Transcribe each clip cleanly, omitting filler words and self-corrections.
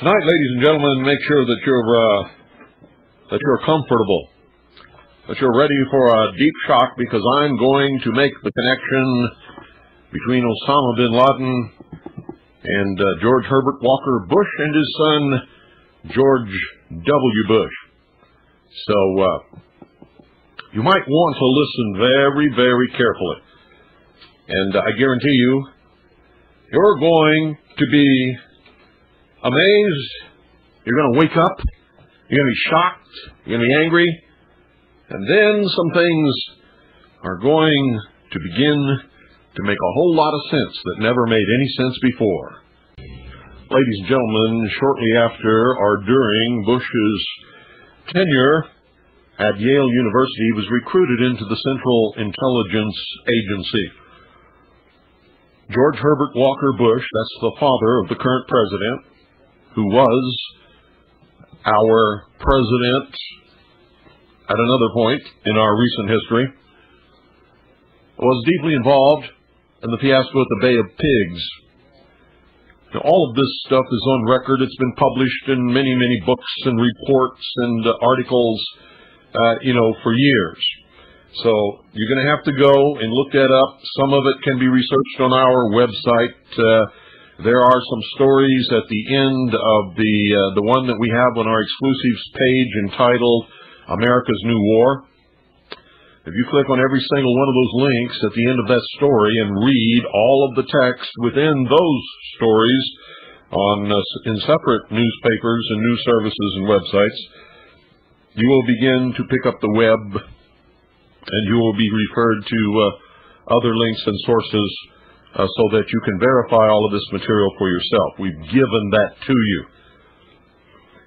Tonight, ladies and gentlemen, make sure that you're comfortable, that you're ready for a deep shock, because I'm going to make the connection between Osama bin Laden and George Herbert Walker Bush and his son George W. Bush. So you might want to listen very, very carefully, and I guarantee you're going to be amazed. You're going to wake up, you're going to be shocked, you're going to be angry, and then some things are going to begin to make a whole lot of sense that never made any sense before. Ladies and gentlemen, shortly after or during Bush's tenure at Yale University, he was recruited into the Central Intelligence Agency. George Herbert Walker Bush, that's the father of the current president, who was our president at another point in our recent history, was deeply involved in the fiasco at the Bay of Pigs. Now, all of this stuff is on record. It's been published in many, many books and reports and articles, for years. So you're going to have to go and look that up. Some of it can be researched on our website. There are some stories at the end of the one that we have on our exclusives page entitled America's New War. If you click on every single one of those links at the end of that story and read all of the text within those stories in separate newspapers and news services and websites, you will begin to pick up the web, and you will be referred to other links and sources so that you can verify all of this material for yourself. We've given that to you.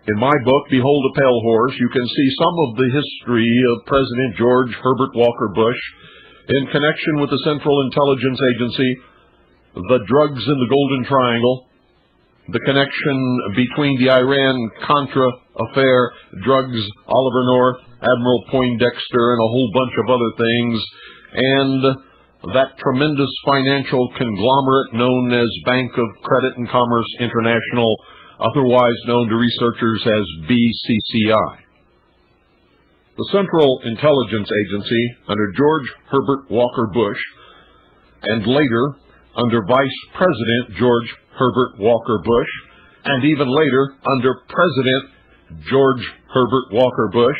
In my book, Behold a Pale Horse, you can see some of the history of President George Herbert Walker Bush in connection with the Central Intelligence Agency, the drugs in the Golden Triangle, the connection between the Iran-Contra affair, drugs, Oliver North, Admiral Poindexter, and a whole bunch of other things, and that tremendous financial conglomerate known as Bank of Credit and Commerce International, otherwise known to researchers as BCCI. The Central Intelligence Agency, under George Herbert Walker Bush, and later under Vice President George Herbert Walker Bush, and even later under President George Herbert Walker Bush,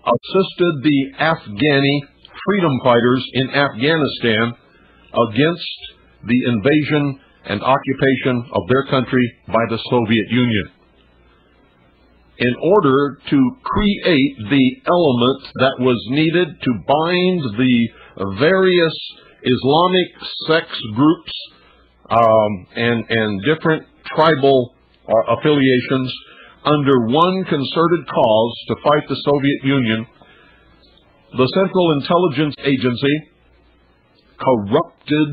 assisted the Afghani freedom fighters in Afghanistan against the invasion and occupation of their country by the Soviet Union, in order to create the element that was needed to bind the various Islamic sects groups and different tribal affiliations under one concerted cause to fight the Soviet Union. The Central Intelligence Agency corrupted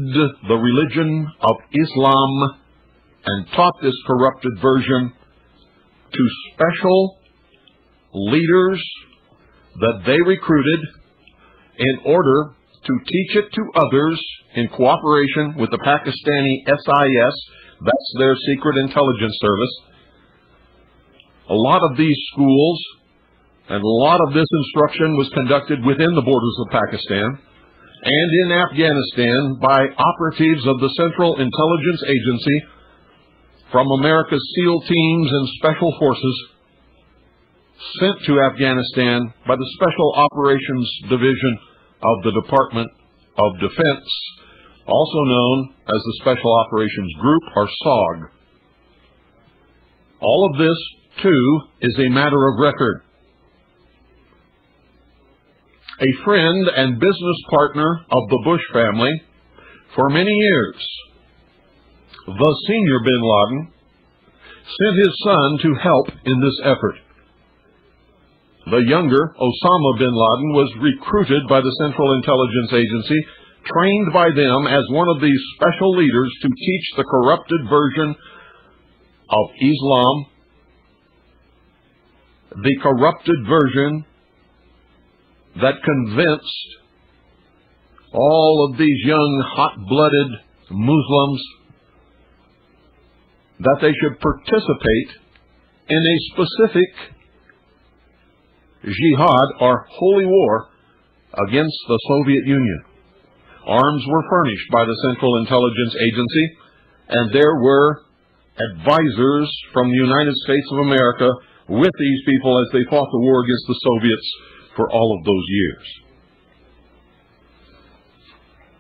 the religion of Islam and taught this corrupted version to special leaders that they recruited in order to teach it to others in cooperation with the Pakistani SIS, that's their secret intelligence service. A lot of these schools and a lot of this instruction was conducted within the borders of Pakistan and in Afghanistan by operatives of the Central Intelligence Agency from America's SEAL teams and Special Forces, sent to Afghanistan by the Special Operations Division of the Department of Defense, also known as the Special Operations Group, or SOG. All of this, too, is a matter of record. A friend and business partner of the Bush family for many years, the senior bin Laden, sent his son to help in this effort. The younger, Osama bin Laden, was recruited by the Central Intelligence Agency, trained by them as one of these special leaders to teach the corrupted version of Islam, the corrupted version that convinced all of these young hot-blooded Muslims that they should participate in a specific jihad or holy war against the Soviet Union. Arms were furnished by the Central Intelligence Agency, and there were advisors from the United States of America with these people as they fought the war against the Soviets for all of those years.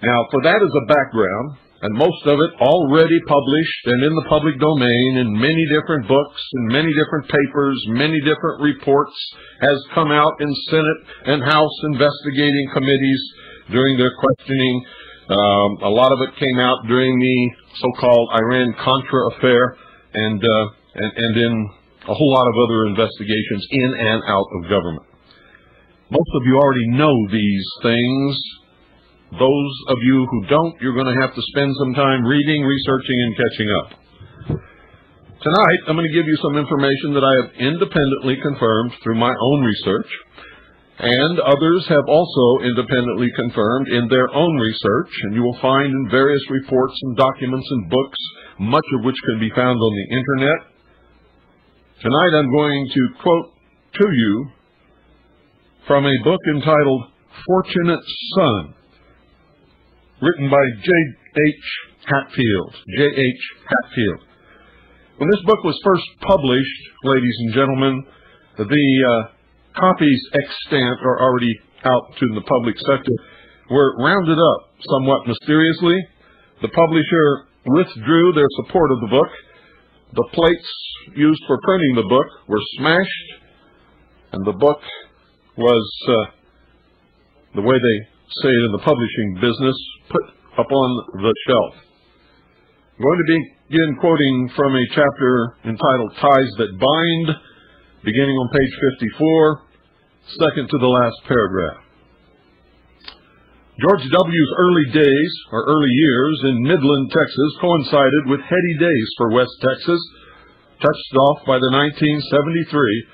Now, for that as a background, and most of it already published and in the public domain in many different books and many different papers, many different reports, has come out in Senate and House investigating committees during their questioning. A lot of it came out during the so-called Iran-Contra affair and in a whole lot of other investigations in and out of government. Most of you already know these things. Those of you who don't, you're going to have to spend some time reading, researching, and catching up. Tonight, I'm going to give you some information that I have independently confirmed through my own research, and others have also independently confirmed in their own research, and you will find in various reports and documents and books, much of which can be found on the Internet. Tonight, I'm going to quote to you from a book entitled Fortunate Son, written by J.H. Hatfield. J.H. Hatfield. When this book was first published, ladies and gentlemen, the copies extant are already out to the public sector, were rounded up somewhat mysteriously. The publisher withdrew their support of the book. The plates used for printing the book were smashed, and the book was, the way they say it in the publishing business, put up on the shelf. I'm going to begin quoting from a chapter entitled Ties That Bind, beginning on page 54, second to the last paragraph. George W.'s early days, or early years, in Midland, Texas, coincided with heady days for West Texas, touched off by the 1973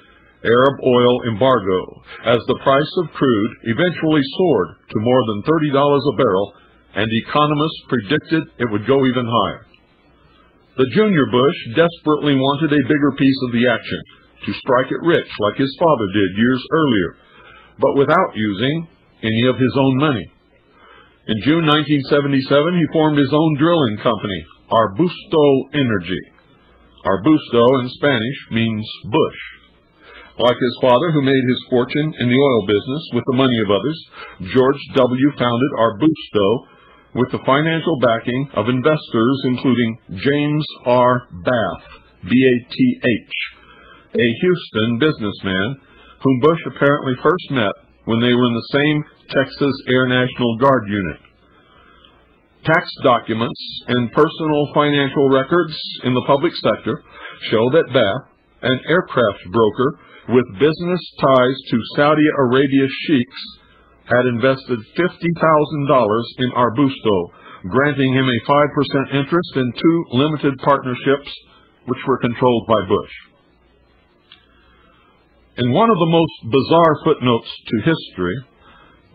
Arab oil embargo, as the price of crude eventually soared to more than $30 a barrel, and economists predicted it would go even higher. The Junior Bush desperately wanted a bigger piece of the action, to strike it rich like his father did years earlier, but without using any of his own money. In June 1977, he formed his own drilling company, Arbusto Energy. Arbusto in Spanish means bush. Like his father, who made his fortune in the oil business with the money of others, George W. founded Arbusto with the financial backing of investors including James R. Bath, B-A-T-H, a Houston businessman whom Bush apparently first met when they were in the same Texas Air National Guard unit. Tax documents and personal financial records in the public sector show that Bath, an aircraft broker with business ties to Saudi Arabia sheiks, had invested $50,000 in Arbusto, granting him a 5% interest in 2 limited partnerships which were controlled by Bush. In one of the most bizarre footnotes to history,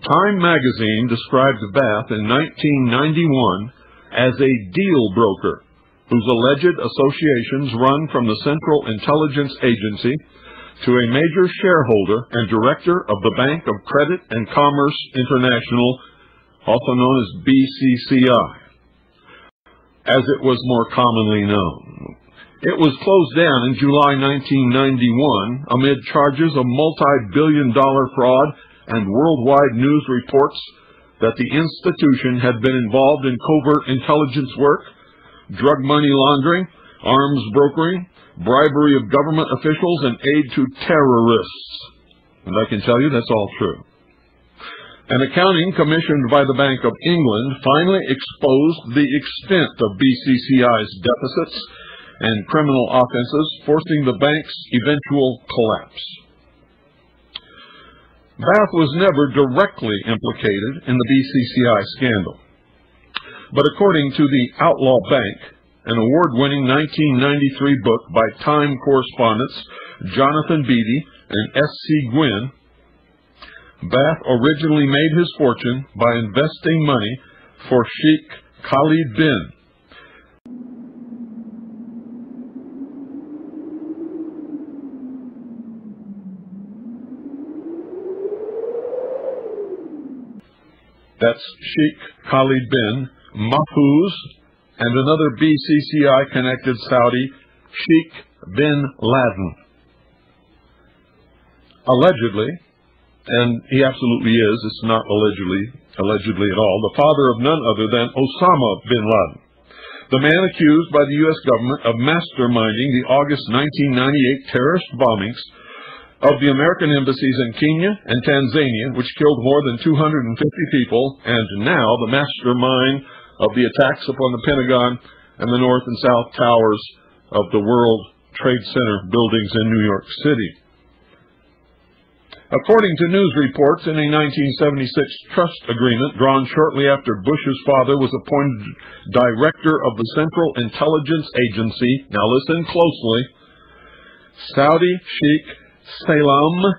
Time magazine described Bath in 1991 as a deal broker whose alleged associations run from the Central Intelligence Agency to a major shareholder and director of the Bank of Credit and Commerce International, also known as BCCI, as it was more commonly known. It was closed down in July 1991 amid charges of multi-billion-dollar fraud and worldwide news reports that the institution had been involved in covert intelligence work, drug money laundering, arms brokering, bribery of government officials, and aid to terrorists. And I can tell you that's all true. An accounting commissioned by the Bank of England finally exposed the extent of BCCI's deficits and criminal offenses, forcing the bank's eventual collapse. Bath was never directly implicated in the BCCI scandal, but according to the Outlaw Bank, an award-winning 1993 book by Time correspondents Jonathan Beatty and S.C. Gwynn, Bath originally made his fortune by investing money for Sheikh Khalid bin That's Sheikh Khalid bin Mahfouz, and another BCCI-connected Saudi, Sheikh bin Laden. Allegedly, and he absolutely is, it's not allegedly at all, the father of none other than Osama bin Laden, the man accused by the U.S. government of masterminding the August 1998 terrorist bombings of the American embassies in Kenya and Tanzania, which killed more than 250 people, and now the mastermind of the attacks upon the Pentagon and the North and South Towers of the World Trade Center buildings in New York City. According to news reports, in a 1976 trust agreement drawn shortly after Bush's father was appointed director of the Central Intelligence Agency, now listen closely, Saudi Sheikh Salman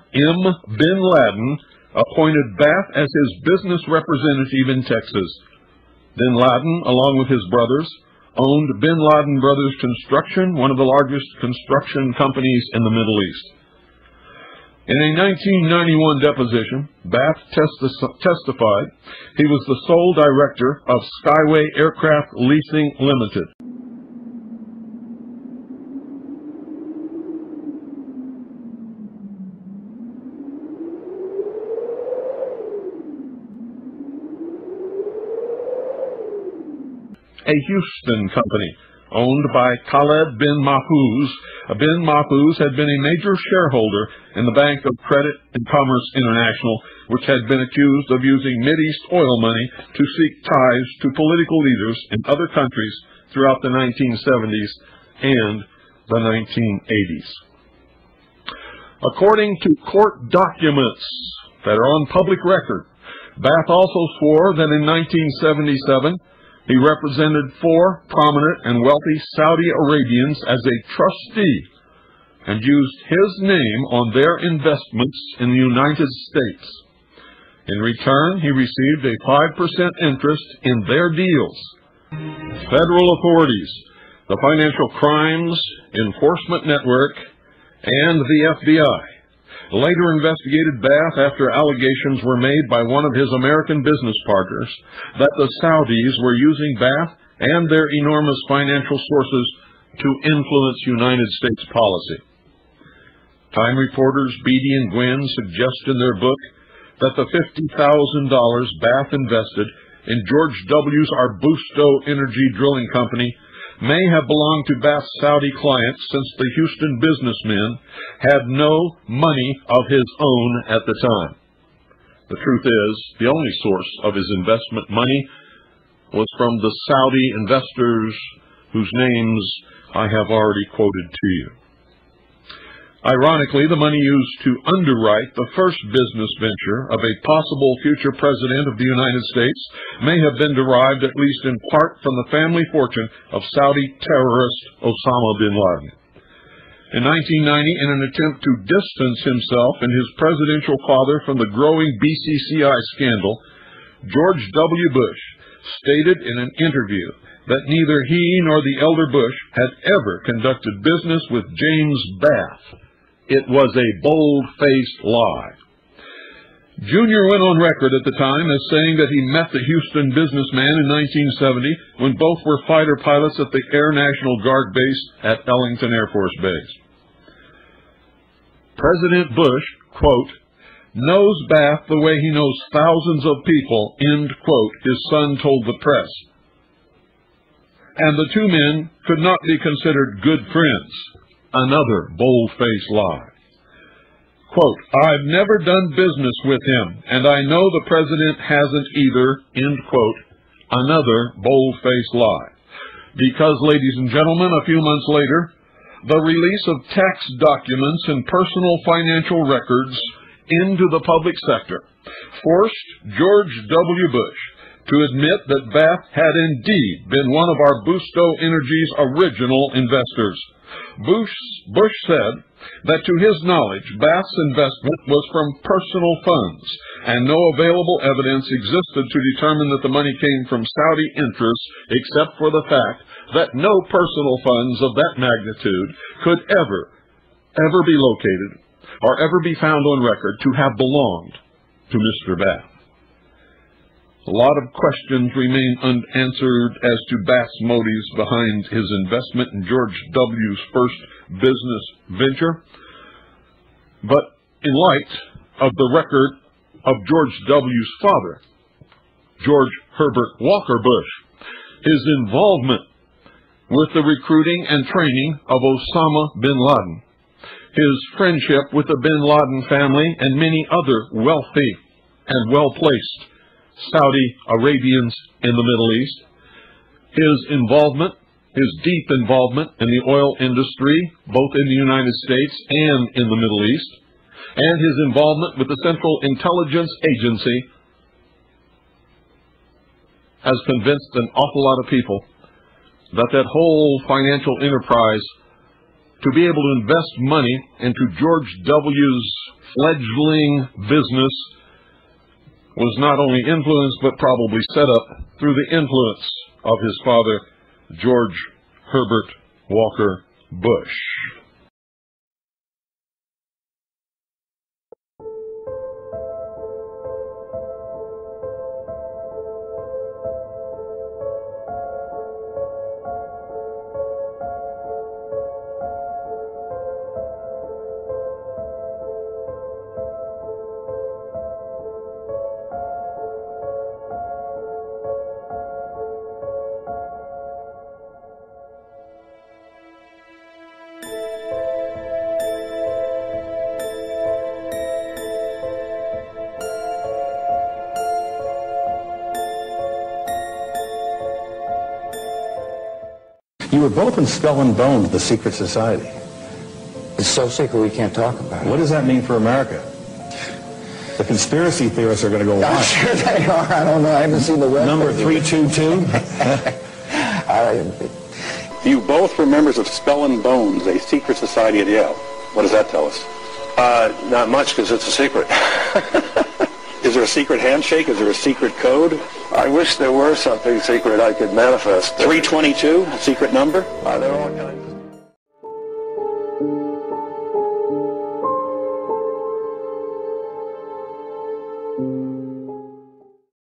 bin Laden appointed Bath as his business representative in Texas. Bin Laden, along with his brothers, owned Bin Laden Brothers Construction, one of the largest construction companies in the Middle East. In a 1991 deposition, Bath testified he was the sole director of Skyway Aircraft Leasing Limited. A Houston company owned by Khalid bin Mahfouz. Bin Mahfouz had been a major shareholder in the Bank of Credit and Commerce International, which had been accused of using Mideast oil money to seek ties to political leaders in other countries throughout the 1970s and the 1980s. According to court documents that are on public record, Bath also swore that in 1977 he represented 4 prominent and wealthy Saudi Arabians as a trustee and used his name on their investments in the United States. In return, he received a 5% interest in their deals. Federal authorities, the Financial Crimes Enforcement Network, and the FBI later investigated Bath after allegations were made by one of his American business partners that the Saudis were using Bath and their enormous financial sources to influence United States policy. Time reporters Beatty and Gwynn suggest in their book that the $50,000 Bath invested in George W.'s Arbusto Energy Drilling Company may have belonged to Bath's Saudi clients, since the Houston businessman had no money of his own at the time. The truth is, the only source of his investment money was from the Saudi investors whose names I have already quoted to you. Ironically, the money used to underwrite the first business venture of a possible future president of the United States may have been derived, at least in part, from the family fortune of Saudi terrorist Osama bin Laden. In 1990, in an attempt to distance himself and his presidential father from the growing BCCI scandal, George W. Bush stated in an interview that neither he nor the elder Bush had ever conducted business with James Bath. It was a bold-faced lie. Junior went on record at the time as saying that he met the Houston businessman in 1970 when both were fighter pilots at the Air National Guard base at Ellington Air Force Base. President Bush, quote, knows Bath the way he knows thousands of people, end quote, his son told the press. And the two men could not be considered good friends. Another bold-faced lie. Quote, I've never done business with him, and I know the president hasn't either, end quote. Another bold-faced lie. Because, ladies and gentlemen, a few months later, the release of tax documents and personal financial records into the public sector forced George W. Bush to admit that Bath had indeed been one of Arbusto Energy's original investors. Bush said that to his knowledge, Bath's investment was from personal funds, and no available evidence existed to determine that the money came from Saudi interests, except for the fact that no personal funds of that magnitude could ever be located or ever be found on record to have belonged to Mr. Bath. A lot of questions remain unanswered as to Bath's motives behind his investment in George W.'s first business venture. But in light of the record of George W.'s father, George Herbert Walker Bush, his involvement with the recruiting and training of Osama bin Laden, his friendship with the bin Laden family and many other wealthy and well-placed Saudi Arabians in the Middle East, his involvement, his deep involvement in the oil industry, both in the United States and in the Middle East, and his involvement with the Central Intelligence Agency has convinced an awful lot of people that that whole financial enterprise, to be able to invest money into George W.'s fledgling business, was not only influenced but probably set up through the influence of his father, George Herbert Walker Bush. You were both in Skull and Bones, the secret society. It's so secret we can't talk about it. What does that mean for America? The conspiracy theorists are going to go I'm wild. sure they are. I don't know. I haven't seen the web. Number 322? You both were members of Skull and Bones, a secret society at Yale. What does that tell us? Not much, because it's a secret. Is there a secret handshake? Is there a secret code? I wish there were something secret I could manifest. 322, secret number? There are all kinds.